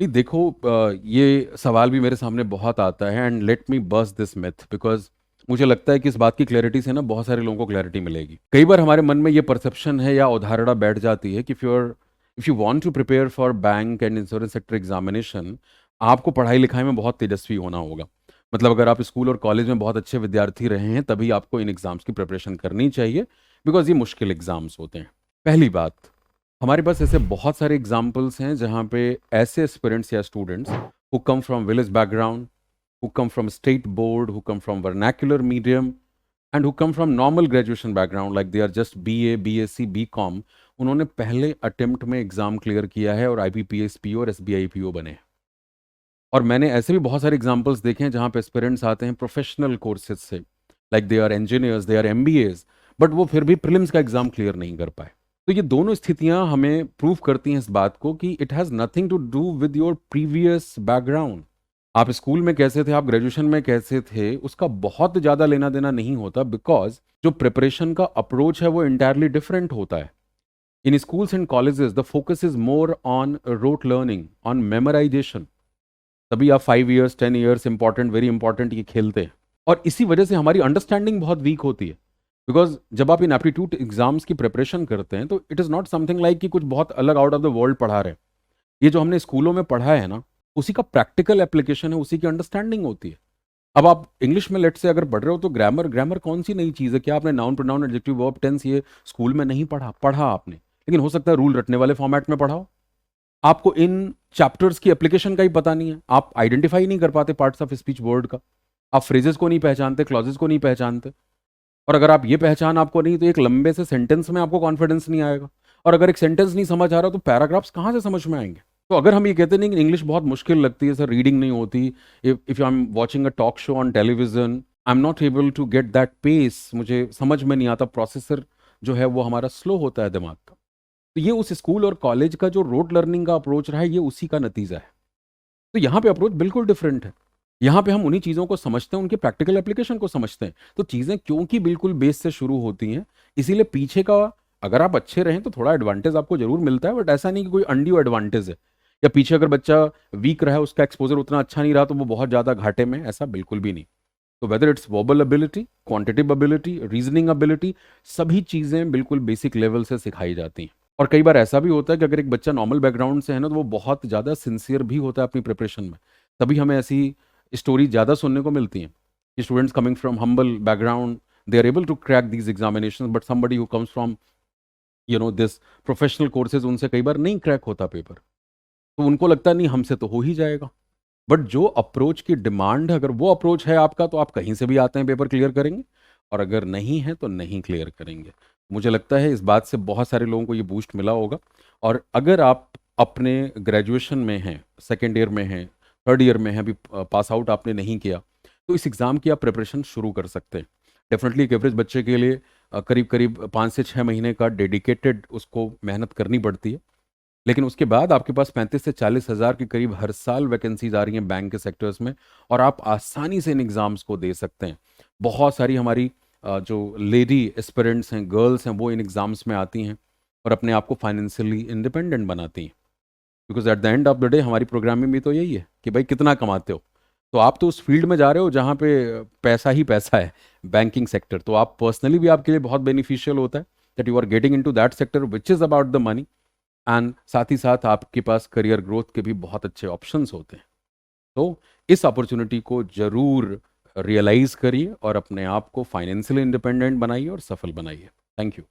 नहीं देखो, ये सवाल भी मेरे सामने बहुत आता है and let me bust this myth because मुझे लगता है कि इस बात की क्लैरिटी से ना बहुत सारे लोगों को क्लैरिटी मिलेगी। कई बार हमारे मन में ये परसेप्शन है या अवधारणा बैठ जाती है कि if you want to prepare for bank and insurance sector examination, आपको पढ़ाई लिखाई में बहुत तेजस्वी होना होगा। मतलब अगर आप स्कूल और कॉलेज में बहुत अच्छे विद्यार्थी रहे हैं तभी आपको इन एग्जाम्स की प्रिपरेशन करनी चाहिए, बिकॉज ये मुश्किल एग्जाम्स होते हैं। पहली बात, हमारे पास ऐसे बहुत सारे एग्जाम्पल्स हैं जहाँ पे ऐसे एस्पिरेंट्स या students who come from village background, who come from state board, who come from vernacular medium and who come from normal graduation background like they are just BA, BSc, BCom, उन्होंने पहले attempt में exam clear किया है और IBPS PO और SBI PO बने हैं। और मैंने ऐसे भी बहुत सारे एग्जाम्पल्स देखे हैं जहाँ पे एस्पिरेंट्स आते हैं प्रोफेशनल कोर्सेज से, like they are engineers, they are MBAs, but वो फिर भी प्रीलिम्स का एग्जाम क्लियर नहीं कर पाए। तो ये दोनों स्थितियां हमें प्रूव करती हैं इस बात को कि it has nothing to do with your previous background. आप स्कूल में कैसे थे, आप ग्रेजुएशन में कैसे थे, उसका बहुत ज़्यादा लेना देना नहीं होता, बिकॉज जो प्रिपरेशन का अप्रोच है वो इंटायरली डिफरेंट होता है। इन schools and colleges the focus is more on rote learning, on memorisation. तभी आप 5 years, 10 years important, very important ये खेलते हैं। और इसी वजह से हमारी अंडरस्टैंडिंग बहुत वीक होती है, बिकॉज जब आप इन एप्टीट्यूड एग्जाम्स की प्रिपरेशन करते हैं तो it is not something like कि कुछ बहुत अलग आउट ऑफ द वर्ल्ड पढ़ा रहे हैं। ये जो हमने स्कूलों में पढ़ा है ना, उसी का प्रैक्टिकल एप्लीकेशन है, उसी की अंडरस्टैंडिंग होती है। अब आप इंग्लिश में लेट से अगर पढ़ रहे हो तो ग्रामर, ग्रामर कौन सी नई चीज़ है? क्या आपने noun, pronoun, adjective, verb, tense ये स्कूल में नहीं पढ़ा? पढ़ा आपने, लेकिन हो सकता है रूल रटने वाले फॉर्मेट में पढ़ा हो। आपको इन चैप्टर्स की एप्लीकेशन का ही पता नहीं है, आप आइडेंटिफाई नहीं कर पाते पार्ट्स ऑफ स्पीच वर्ड का, आप फ्रेजेस को नहीं पहचानते, क्लॉजेस को नहीं पहचानते। और अगर आप ये पहचान आपको नहीं तो एक लंबे से सेंटेंस में आपको कॉन्फिडेंस नहीं आएगा। और अगर एक सेंटेंस नहीं समझ आ रहा तो पैराग्राफ्स कहाँ से समझ में आएंगे? तो अगर हम ये कहते नहीं कि इंग्लिश बहुत मुश्किल लगती है सर, रीडिंग नहीं होती, if I am watching a talk show on television, I am not able to get that pace, मुझे समझ में नहीं आता, प्रोसेसर जो है वो हमारा स्लो होता है दिमाग का। तो ये उस स्कूल और कॉलेज का जो रोड लर्निंग का अप्रोच रहा है, ये उसी का नतीजा है। तो यहाँ पे अप्रोच बिल्कुल डिफरेंट है। यहाँ पे हम उन्हीं चीज़ों को समझते हैं, उनके प्रैक्टिकल एप्लीकेशन को समझते हैं। तो चीज़ें क्योंकि बिल्कुल बेस से शुरू होती हैं, इसीलिए पीछे का, अगर आप अच्छे रहें तो थोड़ा एडवांटेज आपको जरूर मिलता है, बट ऐसा नहीं कि कोई अनड्यू एडवांटेज है, या पीछे अगर बच्चा वीक रहा, उसका एक्सपोजर उतना अच्छा नहीं रहा तो वो बहुत ज़्यादा घाटे में, ऐसा बिल्कुल भी नहीं। तो whether it's verbal ability, quantitative ability, reasoning ability, सभी चीज़ें बिल्कुल बेसिक लेवल से सिखाई जाती हैं। और कई बार ऐसा भी होता है कि अगर एक बच्चा नॉर्मल बैकग्राउंड से है ना, तो वो बहुत ज़्यादा सिंसियर भी होता है अपनी प्रिपरेशन में। तभी हमें ऐसी स्टोरी ज़्यादा सुनने को मिलती हैं कि students coming from humble background, they are able to crack these examination, but somebody who comes from this professional courses, उनसे कई बार नहीं क्रैक होता पेपर। तो उनको लगता है नहीं, हमसे तो हो ही जाएगा। बट जो अप्रोच की डिमांड है, अगर वो अप्रोच है आपका, तो आप कहीं से भी आते हैं पेपर क्लियर करेंगे, और अगर नहीं है तो नहीं क्लियर करेंगे। मुझे लगता है इस बात से बहुत सारे लोगों को ये बूस्ट मिला होगा। और अगर आप अपने ग्रेजुएशन में हैं, सेकेंड ईयर में हैं, थर्ड ईयर में हैं, अभी पास आउट आपने नहीं किया, तो इस एग्ज़ाम की आप प्रिपरेशन शुरू कर सकते हैं। डेफिनेटली एक एवरेज बच्चे के लिए करीब करीब 5 से 6 महीने का डेडिकेटेड उसको मेहनत करनी पड़ती है। लेकिन उसके बाद आपके पास 35 से 40 हज़ार के करीब हर साल वैकेंसीज आ रही हैं बैंक के सेक्टर्स में, और आप आसानी से इन एग्ज़ाम्स को दे सकते हैं। बहुत सारी हमारी जो लेडी एस्पिरेंट्स हैं, गर्ल्स हैं, वो इन एग्ज़ाम्स में आती हैं और अपने आप को फाइनेंशियली इंडिपेंडेंट बनाती हैं। Because at the end of the day हमारी प्रोग्रामिंग भी तो यही है कि भाई कितना कमाते हो। तो आप तो उस फील्ड में जा रहे हो जहाँ पे पैसा ही पैसा है, बैंकिंग सेक्टर। तो आप पर्सनली भी आपके लिए बहुत बेनिफिशियल होता है that you are getting into that sector which is about the money, and साथ ही साथ आपके पास करियर ग्रोथ के भी बहुत अच्छे ऑप्शंस होते हैं। तो इस अपॉर्चुनिटी को जरूर रियलाइज करिए और अपने आप को फाइनेंशियली इंडिपेंडेंट बनाइए और सफल बनाइए। Thank you.